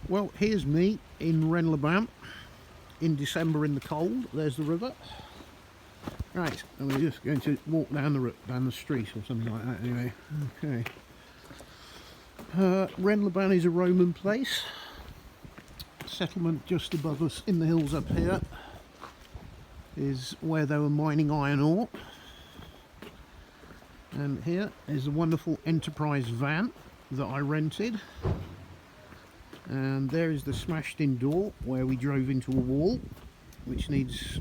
Well, here's me in Ren-le-Bains in December in the cold. There's the river. Right, and we're just going to walk down the street or something like that anyway. Okay. Ren-le-Bains is a Roman place. Settlement just above us in the hills up here is where they were mining iron ore. And here is a wonderful enterprise van that I rented. And there is the smashed in door where we drove into a wall, which needs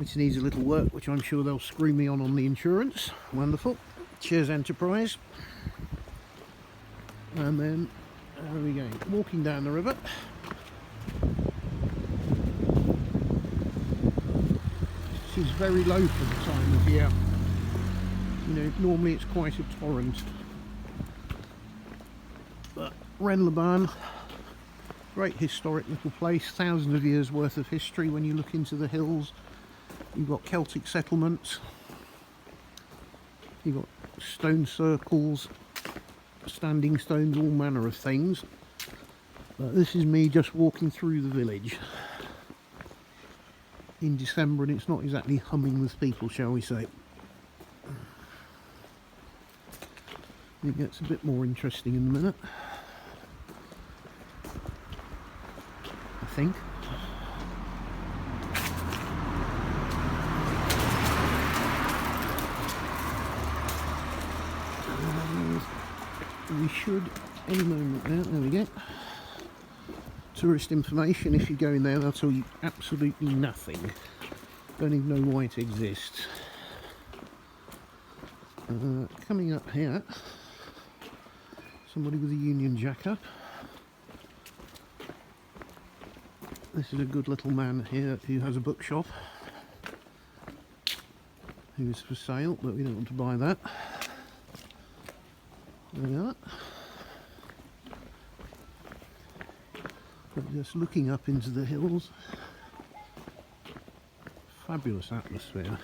a little work, which I'm sure they'll screw me on the insurance. Wonderful. Cheers, Enterprise. And then there we go, walking down the river. This is very low for the time of year. You know, normally it's quite a torrent. But Ren-le-Bains, great historic little place, thousands of years worth of history. When you look into the hills, you've got Celtic settlements, you've got stone circles, standing stones, all manner of things. But this is me just walking through the village in December, and it's not exactly humming with people, shall we say. It gets a bit more interesting in a minute, I think. We should any moment now. There we go. Tourist information. If you go in there, they'll tell you absolutely nothing. Don't even know why it exists. Coming up here, somebody with a Union Jack up. This is a good little man here who has a bookshop, who is for sale, but we don't want to buy that. There we are. But just looking up into the hills, fabulous atmosphere.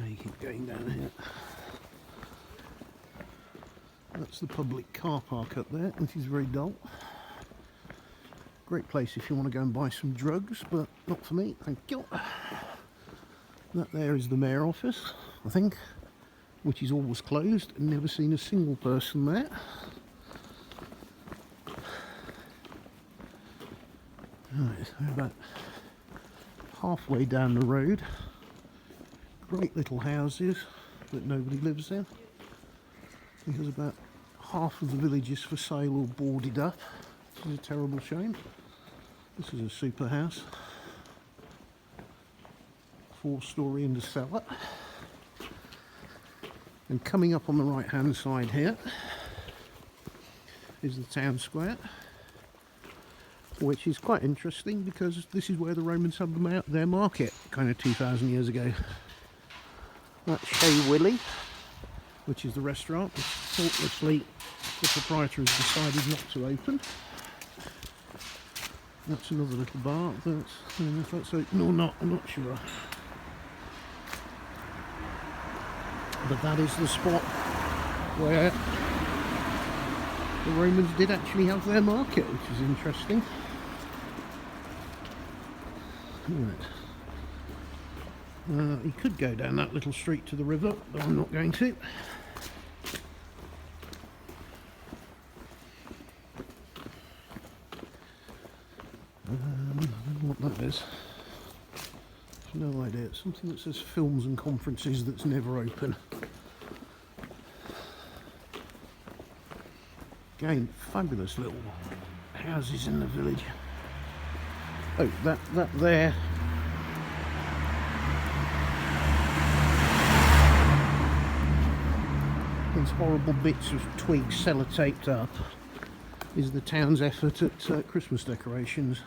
You keep going down here. That's the public car park up there, which is very dull. Great place if you want to go and buy some drugs, but not for me, thank you. That there is the mayor office, I think, which is always closed. I've never seen a single person there. Right, we're about halfway down the road. Great little houses that nobody lives in, because about half of the village is for sale or boarded up. This is a terrible shame. This is a super house, 4-storey and a cellar. And coming up on the right hand side here is the town square, which is quite interesting because this is where the Romans had their market kind of 2,000 years ago. That's Chez Willy, which is the restaurant, which thoughtlessly the proprietor has decided not to open. That's another little bar. I don't know if that's open or not, I'm not sure. But that is the spot where the Romans did actually have their market, which is interesting. Right. You could go down that little street to the river, but I'm not going to. I don't know what that is. No idea. It's something that says films and conferences that's never open. Again, fabulous little houses in the village. Oh, that there. These horrible bits of twigs sellotaped up is the town's effort at Christmas decorations.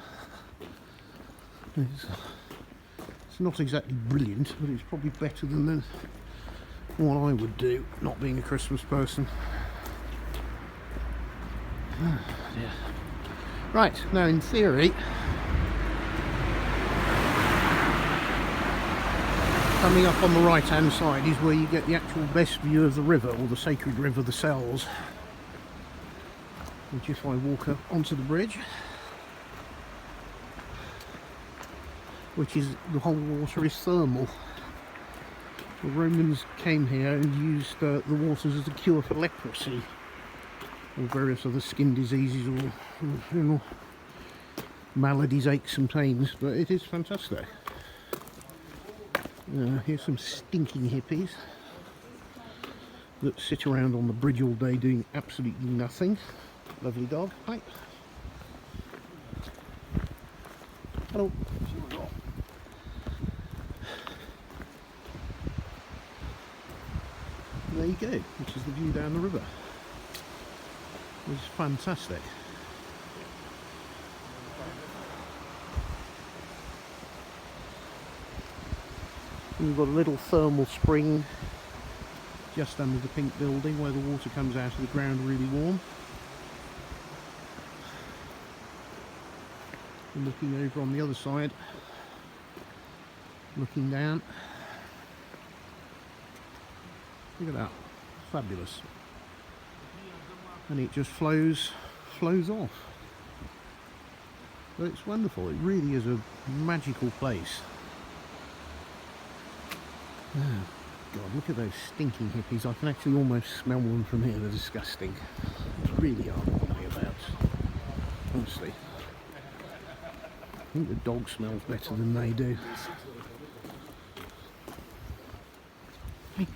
It's not exactly brilliant, but it's probably better than what I would do, not being a Christmas person. Yeah. Right, now in theory, Coming up on the right hand side is where you get the actual best view of the river, or the sacred river, the Sells. Which, if I walk up onto the bridge, which is, the whole water is thermal. The Romans came here and used the waters as a cure for leprosy or various other skin diseases, or you know, maladies, aches and pains, but it is fantastic. Here's some stinking hippies that sit around on the bridge all day doing absolutely nothing. Lovely dog. Hi. Hello. There you go, which is the view down the river. It's fantastic. We've got a little thermal spring just under the pink building where the water comes out of the ground really warm. And looking over on the other side, looking down, look at that, fabulous. And it just flows off. But it's wonderful, it really is a magical place. Oh God, look at those stinking hippies. I can actually almost smell them from here. They're disgusting. They really are what they're about. Honestly. I think the dog smells better than they do. Hey.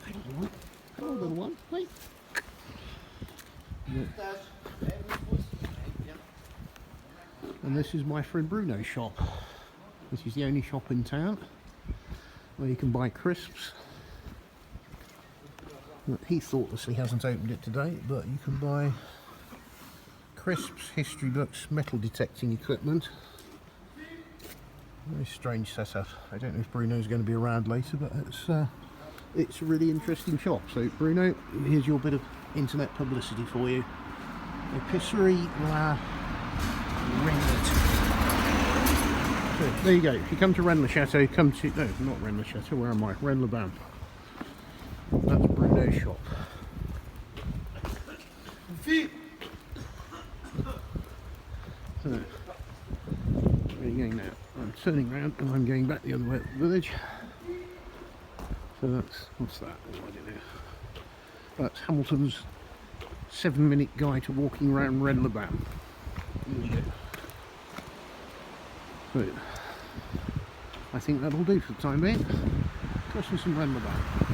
Hey, little one. Hello, little one. Hey. Yeah. And this is my friend Bruno's shop. This is the only shop in town where you can buy crisps. He thoughtlessly hasn't opened it today, but you can buy crisps, history books, metal detecting equipment. Very strange setup. I don't know if Bruno's going to be around later, but it's a really interesting shop. So Bruno, here's your bit of internet publicity for you. Épicerie La Rennes. So, there you go. If you come to Rennes-le-Chateau, come to... No, not Rennes-le-Chateau. Where am I? Ren-le-Bains. That's Bruno's shop. So, where are you going now? I'm turning around and I'm going back the other way at the village. So that's... What's that? Oh, I don't know. That's Hamilton's 7-minute guide to walking around Ren-le-Bains. There you go. So, I think that'll do for the time being. Christmas and Ren-le-Bains.